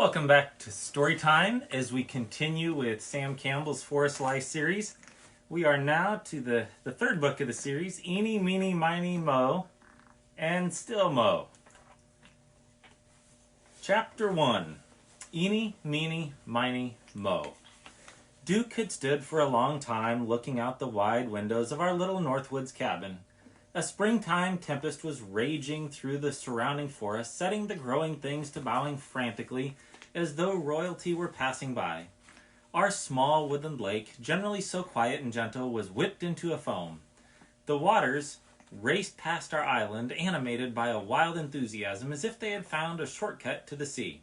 Welcome back to Storytime as we continue with Sam Campbell's Forest Life series. We are now to the third book of the series, Eeny, Meeny, Miny, Mo, and Still Mo. Chapter 1, Eeny, Meeny, Miny, Mo. Duke had stood for a long time looking out the wide windows of our little Northwoods cabin. A springtime tempest was raging through the surrounding forest, setting the growing things to bowing frantically as though royalty were passing by. Our small woodland lake, generally so quiet and gentle, was whipped into a foam. The waters raced past our island, animated by a wild enthusiasm, as if they had found a shortcut to the sea.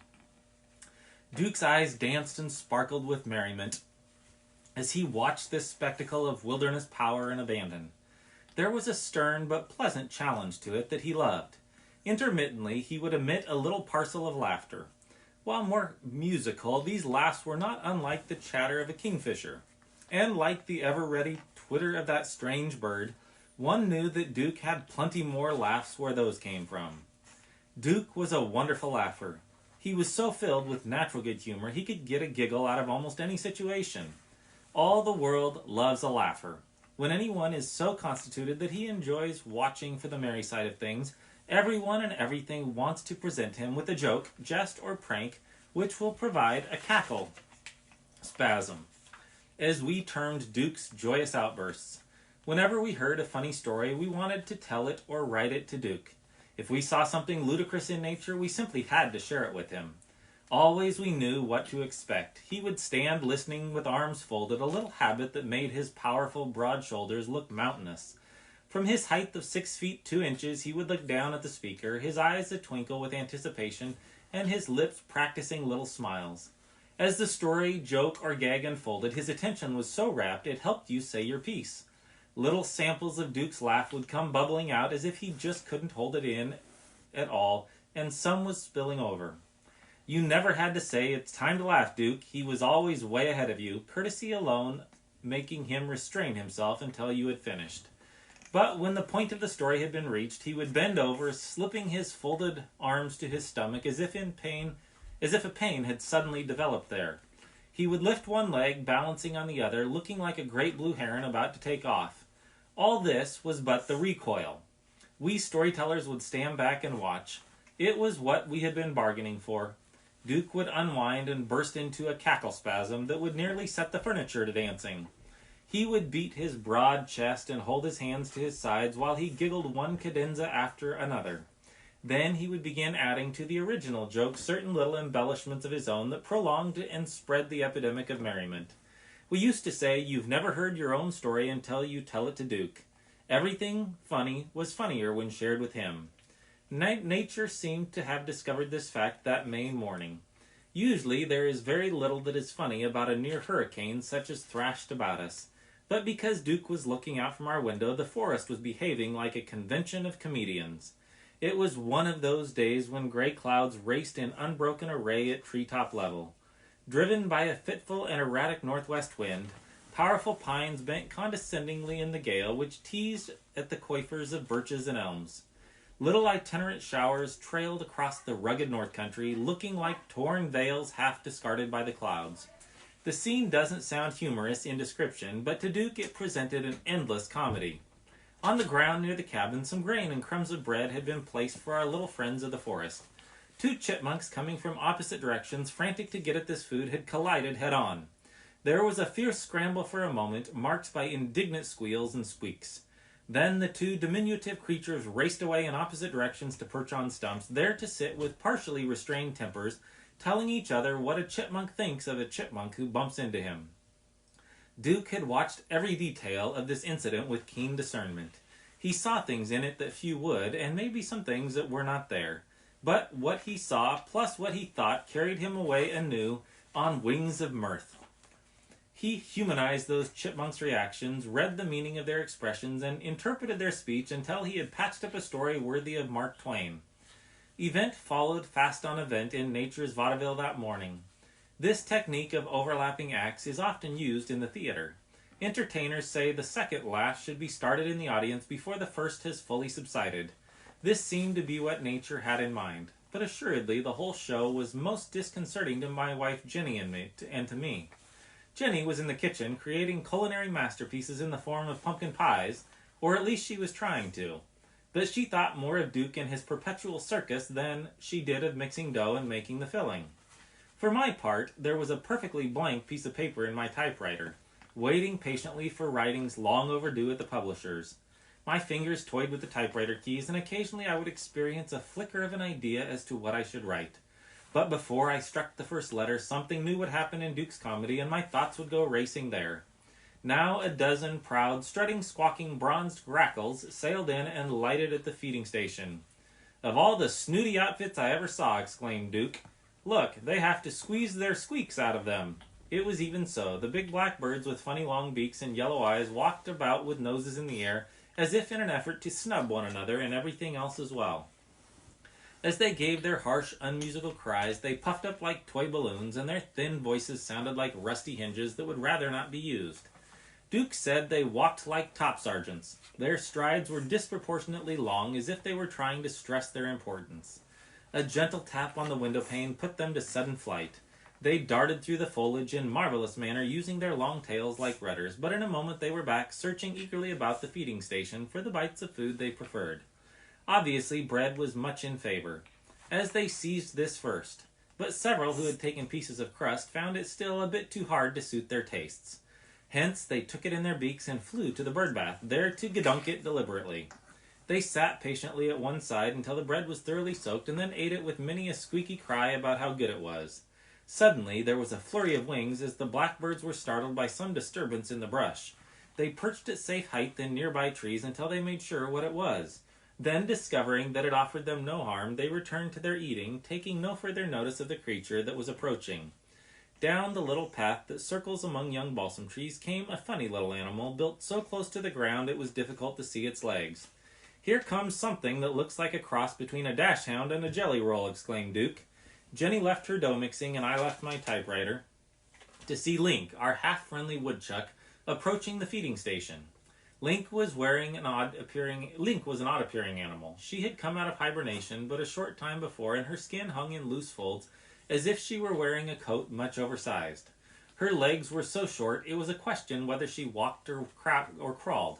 Duke's eyes danced and sparkled with merriment as he watched this spectacle of wilderness power and abandon. There was a stern but pleasant challenge to it that he loved. Intermittently, he would emit a little parcel of laughter. While more musical, these laughs were not unlike the chatter of a kingfisher. And like the ever-ready twitter of that strange bird, one knew that Duke had plenty more laughs where those came from. Duke was a wonderful laugher. He was so filled with natural good humor he could get a giggle out of almost any situation. All the world loves a laugher. When anyone is so constituted that he enjoys watching for the merry side of things, everyone and everything wants to present him with a joke, jest, or prank which will provide a cackle spasm, as we termed Duke's joyous outbursts. Whenever we heard a funny story, we wanted to tell it or write it to Duke. If we saw something ludicrous in nature, we simply had to share it with him. Always we knew what to expect. He would stand listening with arms folded, a little habit that made his powerful broad shoulders look mountainous. From his height of 6 feet 2 inches, he would look down at the speaker, his eyes a twinkle with anticipation, and his lips practicing little smiles. As the story, joke, or gag unfolded, his attention was so rapt it helped you say your piece. Little samples of Duke's laugh would come bubbling out as if he just couldn't hold it in at all, and some was spilling over. You never had to say, "It's time to laugh, Duke." He was always way ahead of you, courtesy alone making him restrain himself until you had finished. But when the point of the story had been reached, he would bend over, slipping his folded arms to his stomach as if a pain had suddenly developed there. He would lift one leg, balancing on the other, looking like a great blue heron about to take off. All this was but the recoil. We storytellers would stand back and watch. It was what we had been bargaining for. Duke would unwind and burst into a cackle spasm that would nearly set the furniture to dancing. He would beat his broad chest and hold his hands to his sides while he giggled one cadenza after another. Then he would begin adding to the original joke certain little embellishments of his own that prolonged and spread the epidemic of merriment. We used to say, "You've never heard your own story until you tell it to Duke." Everything funny was funnier when shared with him. Nature seemed to have discovered this fact that May morning. Usually there is very little that is funny about a near hurricane such as thrashed about us. But because Duke was looking out from our window, the forest was behaving like a convention of comedians. It was one of those days when gray clouds raced in unbroken array at treetop level. Driven by a fitful and erratic northwest wind, powerful pines bent condescendingly in the gale which teased at the coifers of birches and elms. Little itinerant showers trailed across the rugged north country, looking like torn veils half discarded by the clouds. The scene doesn't sound humorous in description, but to Duke it presented an endless comedy. On the ground near the cabin, some grain and crumbs of bread had been placed for our little friends of the forest. 2 chipmunks coming from opposite directions, frantic to get at this food, had collided head-on. There was a fierce scramble for a moment, marked by indignant squeals and squeaks. Then the 2 diminutive creatures raced away in opposite directions to perch on stumps, there to sit with partially restrained tempers, telling each other what a chipmunk thinks of a chipmunk who bumps into him. Duke had watched every detail of this incident with keen discernment. He saw things in it that few would, and maybe some things that were not there. But what he saw, plus what he thought, carried him away anew on wings of mirth. He humanized those chipmunks' reactions, read the meaning of their expressions, and interpreted their speech until he had patched up a story worthy of Mark Twain. Event followed fast on event in nature's vaudeville that morning. This technique of overlapping acts is often used in the theater. Entertainers say the second laugh should be started in the audience before the first has fully subsided. This seemed to be what nature had in mind. but assuredly the whole show was most disconcerting to my wife Jenny and to me. Jenny was in the kitchen creating culinary masterpieces in the form of pumpkin pies, or at least she was trying to. But she thought more of Duke and his perpetual circus than she did of mixing dough and making the filling. For my part, there was a perfectly blank piece of paper in my typewriter, waiting patiently for writings long overdue at the publishers. My fingers toyed with the typewriter keys, and occasionally I would experience a flicker of an idea as to what I should write. But before I struck the first letter, something new would happen in Duke's comedy, and my thoughts would go racing there. Now a dozen proud, strutting, squawking, bronzed grackles sailed in and lighted at the feeding station. "Of all the snooty outfits I ever saw," exclaimed Duke. "Look, they have to squeeze their squeaks out of them." It was even so. The big black birds with funny long beaks and yellow eyes walked about with noses in the air, as if in an effort to snub one another and everything else as well. As they gave their harsh, unmusical cries, they puffed up like toy balloons, and their thin voices sounded like rusty hinges that would rather not be used. Duke said they walked like top sergeants. Their strides were disproportionately long, as if they were trying to stress their importance. A gentle tap on the window pane put them to sudden flight. They darted through the foliage in marvelous manner, using their long tails like rudders, but in a moment they were back, searching eagerly about the feeding station for the bites of food they preferred. Obviously, bread was much in favor, as they seized this first, but several who had taken pieces of crust found it still a bit too hard to suit their tastes. Hence, they took it in their beaks and flew to the bird bath, there to gedunk it deliberately. They sat patiently at one side until the bread was thoroughly soaked, and then ate it with many a squeaky cry about how good it was. Suddenly, there was a flurry of wings as the blackbirds were startled by some disturbance in the brush. They perched at safe height in nearby trees until they made sure what it was. Then, discovering that it offered them no harm, they returned to their eating, taking no further notice of the creature that was approaching. Down the little path that circles among young balsam trees came a funny little animal, built so close to the ground it was difficult to see its legs. "Here comes something that looks like a cross between a dachshund and a jelly roll," exclaimed Duke. Jenny left her dough mixing, and I left my typewriter to see Link, our half-friendly woodchuck, approaching the feeding station. Link was an odd-appearing animal. She had come out of hibernation but a short time before, and her skin hung in loose folds, as if she were wearing a coat much oversized. Her legs were so short it was a question whether she walked or crawled.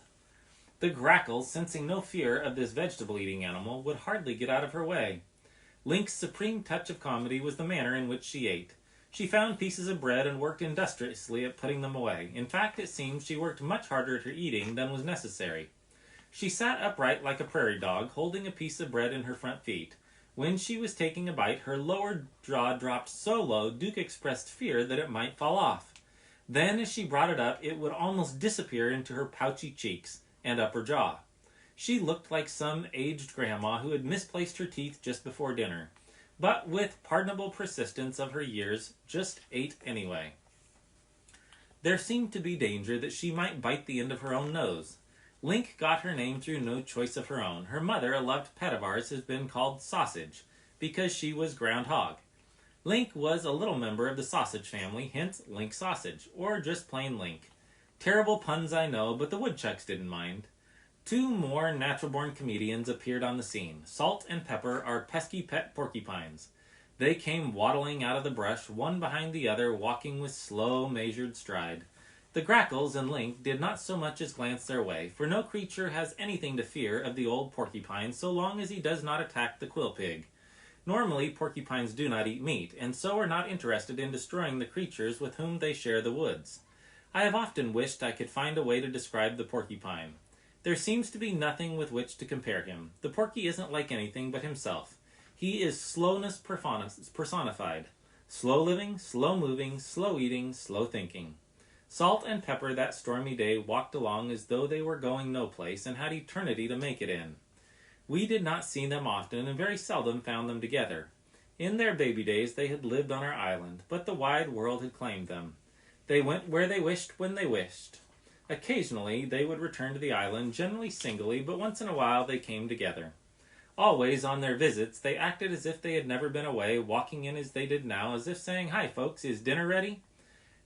The grackles, sensing no fear of this vegetable-eating animal, would hardly get out of her way. Link's supreme touch of comedy was the manner in which she ate. She found pieces of bread and worked industriously at putting them away. In fact, it seemed she worked much harder at her eating than was necessary. She sat upright like a prairie dog, holding a piece of bread in her front feet. When she was taking a bite, her lower jaw dropped so low Duke expressed fear that it might fall off. Then, as she brought it up, it would almost disappear into her pouchy cheeks and upper jaw. She looked like some aged grandma who had misplaced her teeth just before dinner, but with pardonable persistence of her years, just ate anyway. There seemed to be danger that she might bite the end of her own nose. Link got her name through no choice of her own. Her mother, a loved pet of ours, has been called Sausage, because she was groundhog. Link was a little member of the sausage family, hence Link Sausage, or just plain Link. Terrible puns, I know, but the woodchucks didn't mind. Two more natural-born comedians appeared on the scene. Salt and Pepper, our pesky pet porcupines. They came waddling out of the brush, one behind the other, walking with slow, measured stride. The grackles and Link did not so much as glance their way, for no creature has anything to fear of the old porcupine so long as he does not attack the quill pig. Normally, porcupines do not eat meat, and so are not interested in destroying the creatures with whom they share the woods. I have often wished I could find a way to describe the porcupine. There seems to be nothing with which to compare him. The porky isn't like anything but himself. He is slowness personified. Slow living, slow moving, slow eating, slow thinking. Salt and Pepper that stormy day walked along as though they were going no place and had eternity to make it in. We did not see them often and very seldom found them together. In their baby days they had lived on our island, but the wide world had claimed them. They went where they wished when they wished. Occasionally they would return to the island, generally singly, but once in a while they came together. Always on their visits they acted as if they had never been away, walking in as they did now, as if saying, "Hi folks, is dinner ready?"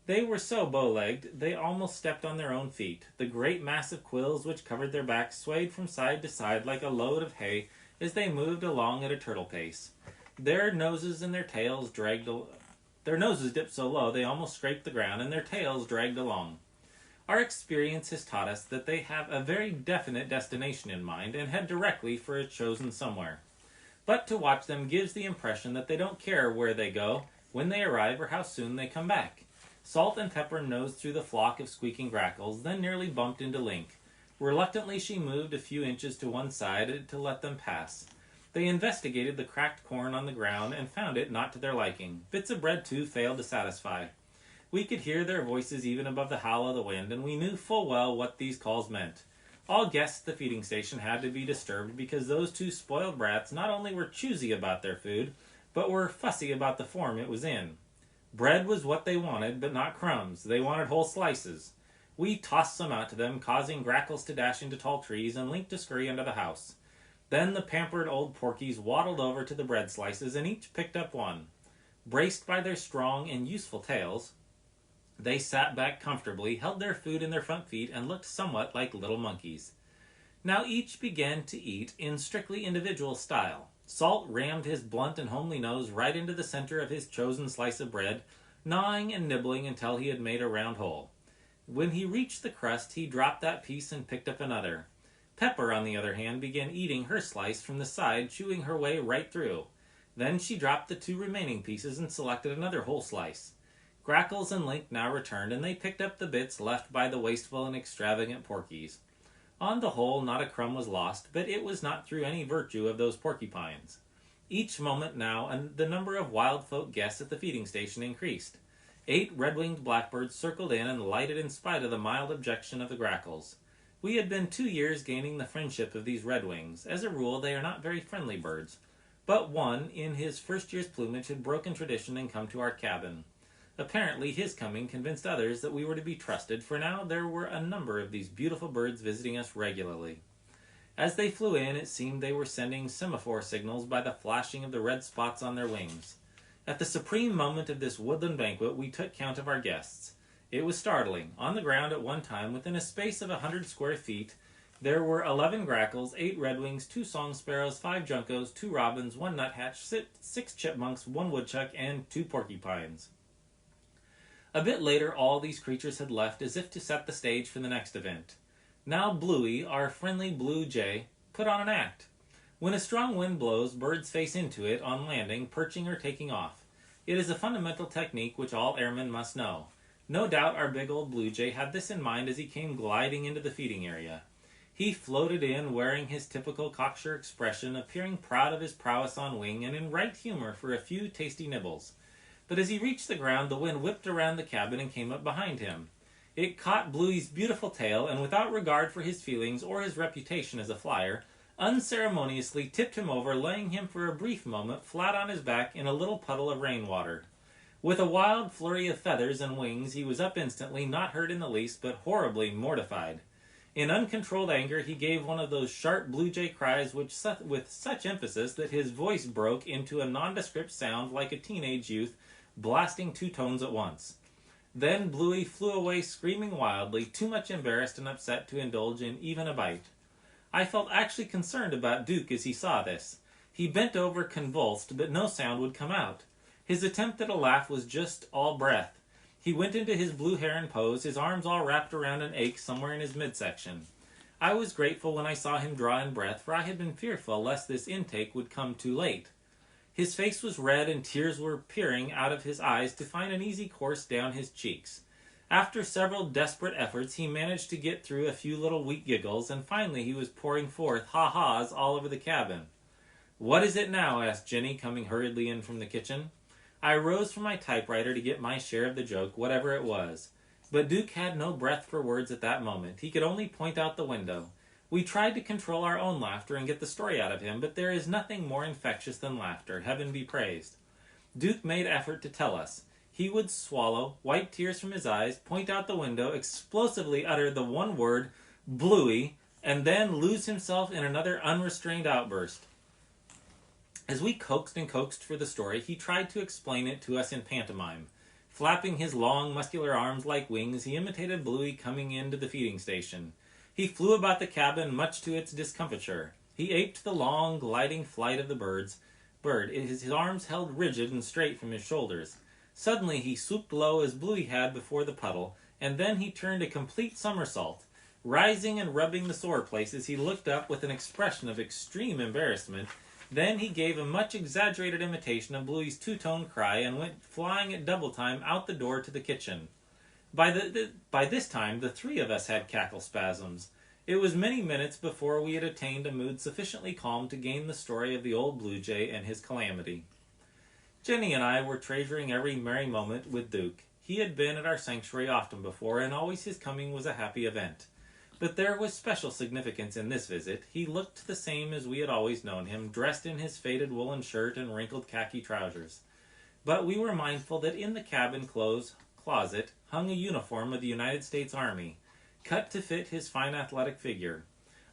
They were so bow-legged, they almost stepped on their own feet. The great mass of quills which covered their backs swayed from side to side like a load of hay as they moved along at a turtle pace. Their noses and their tails their noses dipped so low they almost scraped the ground, and their tails dragged along. Our experience has taught us that they have a very definite destination in mind and head directly for a chosen somewhere. But to watch them gives the impression that they don't care where they go, when they arrive, or how soon they come back. Salt and Pepper nosed through the flock of squeaking grackles, then nearly bumped into Link. Reluctantly she moved a few inches to one side to let them pass. They investigated the cracked corn on the ground and found it not to their liking. Bits of bread, too, failed to satisfy. We could hear their voices even above the howl of the wind, and we knew full well what these calls meant. All guests at the feeding station had to be disturbed because those two spoiled brats not only were choosy about their food, but were fussy about the form it was in. Bread was what they wanted, but not crumbs. They wanted whole slices. We tossed some out to them, causing grackles to dash into tall trees and Link to scurry under the house. Then the pampered old porkies waddled over to the bread slices and each picked up one. Braced by their strong and useful tails, they sat back comfortably, held their food in their front feet, and looked somewhat like little monkeys. Now each began to eat in strictly individual style. Salt rammed his blunt and homely nose right into the center of his chosen slice of bread, gnawing and nibbling until he had made a round hole. When he reached the crust, he dropped that piece and picked up another. Pepper, on the other hand, began eating her slice from the side, chewing her way right through. Then she dropped the two remaining pieces and selected another whole slice. Grackles and Link now returned, and they picked up the bits left by the wasteful and extravagant porkies. On the whole, not a crumb was lost, but it was not through any virtue of those porcupines. Each moment now, the number of wild folk guests at the feeding station increased. 8 red-winged blackbirds circled in and lighted in spite of the mild objection of the grackles. We had been 2 years gaining the friendship of these redwings. As a rule, they are not very friendly birds. But one, in his first year's plumage, had broken tradition and come to our cabin. Apparently, his coming convinced others that we were to be trusted, for now there were a number of these beautiful birds visiting us regularly. As they flew in, it seemed they were sending semaphore signals by the flashing of the red spots on their wings. At the supreme moment of this woodland banquet, we took count of our guests. It was startling. On the ground at one time, within a space of 100 square feet, there were 11 grackles, 8 redwings, 2 song sparrows, 5 juncos, 2 robins, 1 nuthatch, 6 chipmunks, 1 woodchuck, and 2 porcupines. A bit later, all these creatures had left as if to set the stage for the next event. Now Bluey, our friendly blue jay, put on an act. When a strong wind blows, birds face into it on landing, perching, or taking off. It is a fundamental technique which all airmen must know. No doubt our big old blue jay had this in mind as he came gliding into the feeding area. He floated in, wearing his typical cocksure expression, appearing proud of his prowess on wing and in right humor for a few tasty nibbles. But as he reached the ground, the wind whipped around the cabin and came up behind him. It caught Bluey's beautiful tail, and without regard for his feelings or his reputation as a flyer, unceremoniously tipped him over, laying him for a brief moment flat on his back in a little puddle of rainwater. With a wild flurry of feathers and wings, he was up instantly, not hurt in the least, but horribly mortified. In uncontrolled anger, he gave one of those sharp blue jay cries with such emphasis that his voice broke into a nondescript sound like a teenage youth blasting 2 tones at once. Then Bluey flew away screaming wildly, too much embarrassed and upset to indulge in even a bite. I felt actually concerned about Duke as he saw this. He bent over convulsed, but no sound would come out. His attempt at a laugh was just all breath. He went into his blue heron pose, his arms all wrapped around an ache somewhere in his midsection. I was grateful when I saw him draw in breath, for I had been fearful lest this intake would come too late. His face was red and tears were peering out of his eyes to find an easy course down his cheeks. After several desperate efforts, he managed to get through a few little weak giggles, and finally he was pouring forth ha-has all over the cabin. "What is it now?" asked Jenny, coming hurriedly in from the kitchen. I rose from my typewriter to get my share of the joke, whatever it was. But Duke had no breath for words at that moment. He could only point out the window. We tried to control our own laughter and get the story out of him, but there is nothing more infectious than laughter, heaven be praised. Duke made effort to tell us. He would swallow, wipe tears from his eyes, point out the window, explosively utter the one word, Bluey, and then lose himself in another unrestrained outburst. As we coaxed and coaxed for the story, he tried to explain it to us in pantomime. Flapping his long, muscular arms like wings, he imitated Bluey coming into the feeding station. He flew about the cabin, much to its discomfiture. He aped the long, gliding flight of the birds, his arms held rigid and straight from his shoulders. Suddenly he swooped low as Bluey had before the puddle, and then he turned a complete somersault. Rising and rubbing the sore places, he looked up with an expression of extreme embarrassment. Then he gave a much exaggerated imitation of Bluey's two-tone cry and went flying at double time out the door to the kitchen. By this time, the three of us had cackle spasms. It was many minutes before we had attained a mood sufficiently calm to gain the story of the old blue jay and his calamity. Jenny and I were treasuring every merry moment with Duke. He had been at our sanctuary often before, and always his coming was a happy event. But there was special significance in this visit. He looked the same as we had always known him, dressed in his faded woolen shirt and wrinkled khaki trousers. But we were mindful that in the cabin closet hung a uniform of the United States Army, cut to fit his fine athletic figure.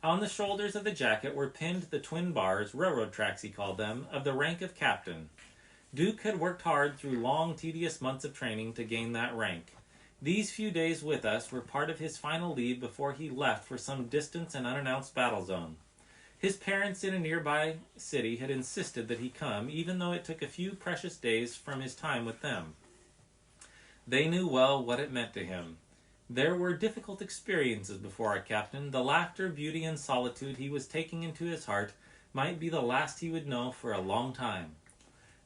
On the shoulders of the jacket were pinned the twin bars, railroad tracks he called them, of the rank of captain. Duke had worked hard through long, tedious months of training to gain that rank. These few days with us were part of his final leave before he left for some distant and unannounced battle zone. His parents in a nearby city had insisted that he come, even though it took a few precious days from his time with them. They knew well what it meant to him. There were difficult experiences before our captain. The laughter, beauty, and solitude he was taking into his heart might be the last he would know for a long time.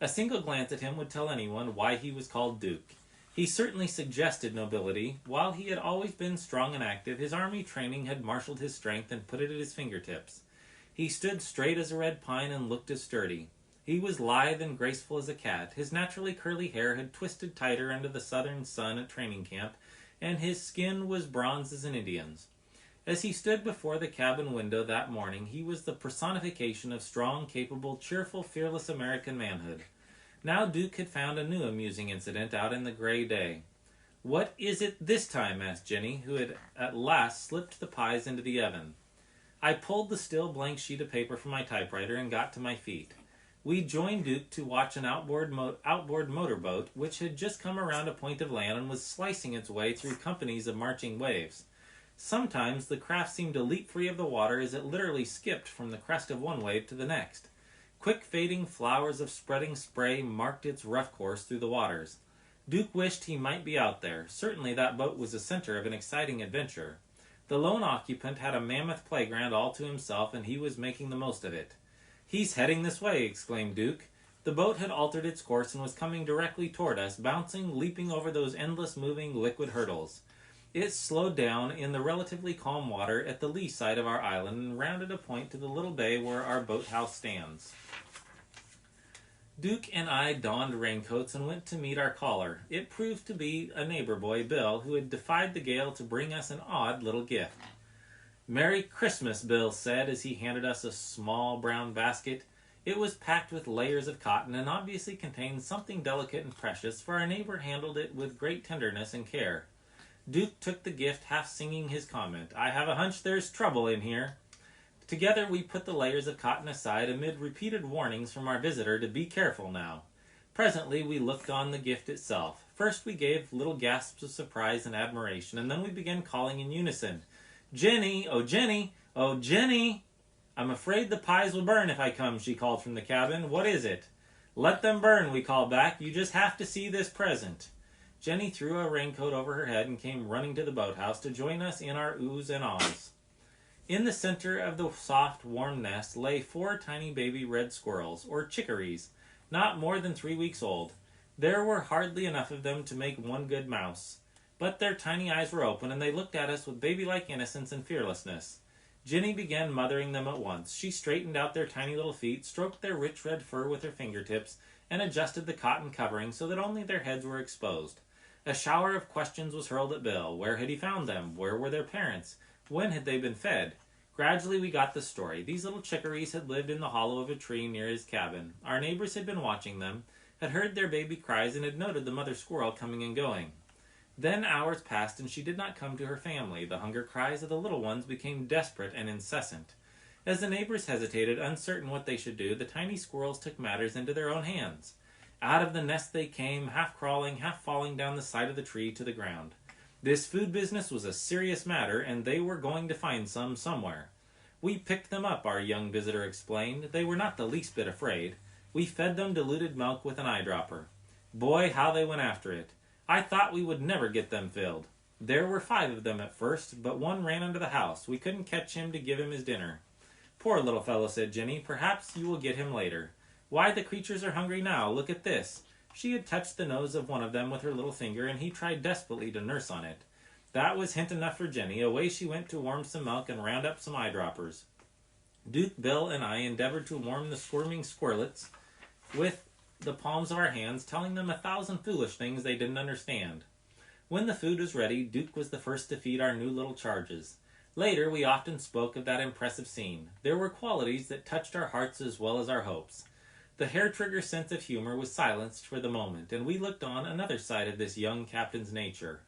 A single glance at him would tell anyone why he was called Duke. He certainly suggested nobility. While he had always been strong and active, his army training had marshaled his strength and put it at his fingertips. He stood straight as a red pine and looked as sturdy. He was lithe and graceful as a cat. His naturally curly hair had twisted tighter under the southern sun at training camp, and his skin was bronze as an Indian's. As he stood before the cabin window that morning, he was the personification of strong, capable, cheerful, fearless American manhood. Now Duke had found a new amusing incident out in the gray day. "What is it this time?" asked Jenny, who had at last slipped the pies into the oven. I pulled the still blank sheet of paper from my typewriter and got to my feet. We joined Duke to watch an outboard motorboat which had just come around a point of land and was slicing its way through companies of marching waves. Sometimes the craft seemed to leap free of the water as it literally skipped from the crest of one wave to the next. Quick fading flowers of spreading spray marked its rough course through the waters. Duke wished he might be out there. Certainly that boat was the center of an exciting adventure. The lone occupant had a mammoth playground all to himself, and he was making the most of it. "He's heading this way," exclaimed Duke. The boat had altered its course and was coming directly toward us, bouncing, leaping over those endless moving liquid hurdles. It slowed down in the relatively calm water at the lee side of our island and rounded a point to the little bay where our boathouse stands. Duke and I donned raincoats and went to meet our caller. It proved to be a neighbor boy, Bill, who had defied the gale to bring us an odd little gift. "Merry Christmas," Bill said as he handed us a small brown basket. It was packed with layers of cotton and obviously contained something delicate and precious, for our neighbor handled it with great tenderness and care. Duke took the gift, half singing his comment, "I have a hunch there's trouble in here." Together we put the layers of cotton aside amid repeated warnings from our visitor to be careful now. Presently we looked on the gift itself. First we gave little gasps of surprise and admiration, and then we began calling in unison, "Jenny! Oh, Jenny! Oh, Jenny!" "I'm afraid the pies will burn if I come," she called from the cabin. "What is it?" "Let them burn," we called back. "You just have to see this present." Jenny threw a raincoat over her head and came running to the boathouse to join us in our oohs and ahs. In the center of the soft, warm nest lay 4 tiny baby red squirrels, or chickarees, not more than 3 weeks old. There were hardly enough of them to make one good mouse. But their tiny eyes were open, and they looked at us with baby-like innocence and fearlessness. Jenny began mothering them at once. She straightened out their tiny little feet, stroked their rich red fur with her fingertips, and adjusted the cotton covering so that only their heads were exposed. A shower of questions was hurled at Bill. Where had he found them? Where were their parents? When had they been fed? Gradually we got the story. These little chickarees had lived in the hollow of a tree near his cabin. Our neighbors had been watching them, had heard their baby cries, and had noted the mother squirrel coming and going. Then hours passed and she did not come to her family. The hunger cries of the little ones became desperate and incessant. As the neighbors hesitated, uncertain what they should do, the tiny squirrels took matters into their own hands. Out of the nest they came, half crawling, half falling down the side of the tree to the ground. This food business was a serious matter, and they were going to find some somewhere. "We picked them up," our young visitor explained. "They were not the least bit afraid. We fed them diluted milk with an eyedropper. Boy, how they went after it. I thought we would never get them filled. There were 5 of them at first, but one ran under the house. We couldn't catch him to give him his dinner. Poor little fellow, said Jenny. Perhaps you will get him later. Why, the creatures are hungry now. Look at this. She had touched the nose of one of them with her little finger, and he tried desperately to nurse on it. That was hint enough for Jenny. Away she went to warm some milk and round up some eyedroppers. Duke, Bill, and I endeavored to warm the squirming squirrelets with the palms of our hands, telling them 1,000 foolish things they didn't understand. When the food was ready, Duke was the first to feed our new little charges. Later, we often spoke of that impressive scene. There were qualities that touched our hearts as well as our hopes. The hair-trigger sense of humor was silenced for the moment, and we looked on another side of this young captain's nature.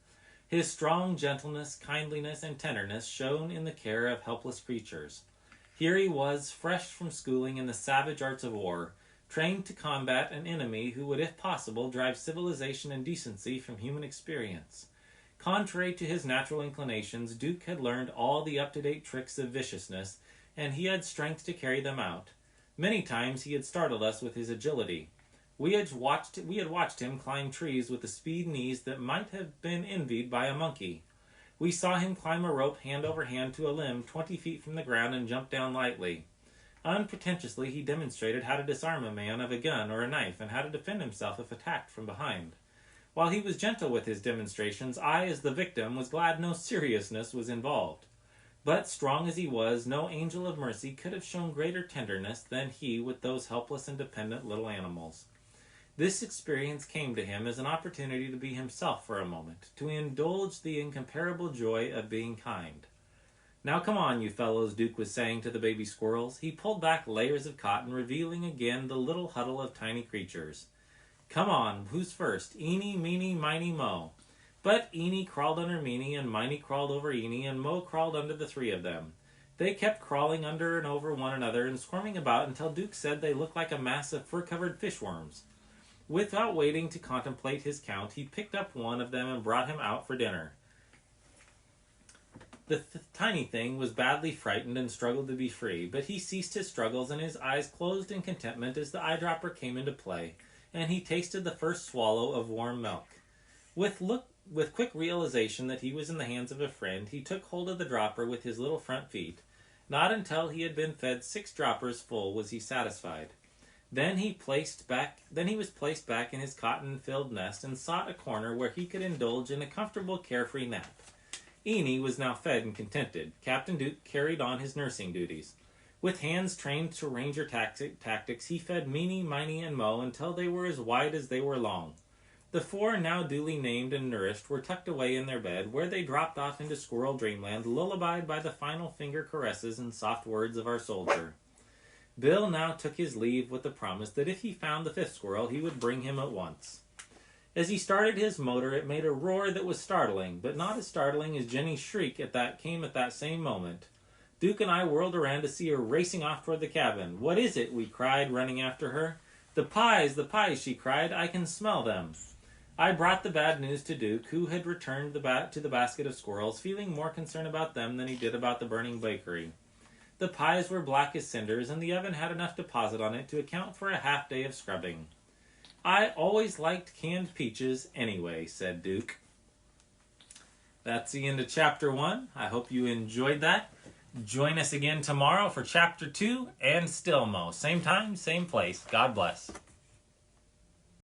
His strong gentleness, kindliness, and tenderness shone in the care of helpless creatures. Here he was, fresh from schooling in the savage arts of war, trained to combat an enemy who would, if possible, drive civilization and decency from human experience. Contrary to his natural inclinations, Duke had learned all the up-to-date tricks of viciousness, and he had strength to carry them out. Many times he had startled us with his agility. We had watched him climb trees with a speed and ease that might have been envied by a monkey. We saw him climb a rope hand over hand to a limb 20 feet from the ground and jump down lightly. Unpretentiously, he demonstrated how to disarm a man of a gun or a knife and how to defend himself if attacked from behind. While he was gentle with his demonstrations, I, as the victim, was glad no seriousness was involved. But, strong as he was, no angel of mercy could have shown greater tenderness than he with those helpless and dependent little animals. This experience came to him as an opportunity to be himself for a moment, to indulge the incomparable joy of being kind. Now come on, you fellows, Duke was saying to the baby squirrels. He pulled back layers of cotton, revealing again the little huddle of tiny creatures. Come on, who's first? Eeny, Meeny, Miny, Mo. But Eeny crawled under Meeny, and Miny crawled over Eeny, and Mo crawled under the 3 of them. They kept crawling under and over one another and squirming about until Duke said they looked like a mass of fur-covered fishworms. Without waiting to contemplate his count, he picked up one of them and brought him out for dinner. The tiny thing was badly frightened and struggled to be free, but he ceased his struggles and his eyes closed in contentment as the eyedropper came into play, and he tasted the first swallow of warm milk. With quick realization that he was in the hands of a friend, he took hold of the dropper with his little front feet. Not until he had been fed 6 droppers full was he satisfied. Then he was placed back in his cotton-filled nest and sought a corner where he could indulge in a comfortable, carefree nap. Eeny was now fed and contented. Captain Duke carried on his nursing duties. With hands trained to ranger tactics, he fed Meeny, Miny, and Mo until they were as wide as they were long. The 4, now duly named and nourished, were tucked away in their bed, where they dropped off into squirrel dreamland, lullabied by the final finger caresses and soft words of our soldier. Bill now took his leave with the promise that if he found the 5th squirrel, he would bring him at once. As he started his motor, it made a roar that was startling, but not as startling as Jenny's shriek came at that same moment. Duke and I whirled around to see her racing off toward the cabin. "What is it?" we cried, running after her. The pies, she cried. "I can smell them." I brought the bad news to Duke, who had returned to the basket of squirrels, feeling more concern about them than he did about the burning bakery. The pies were black as cinders, and the oven had enough deposit on it to account for a half-day of scrubbing. "I always liked canned peaches anyway," said Duke. That's the end of Chapter 1. I hope you enjoyed that. Join us again tomorrow for Chapter 2 and still more. Same time, same place. God bless.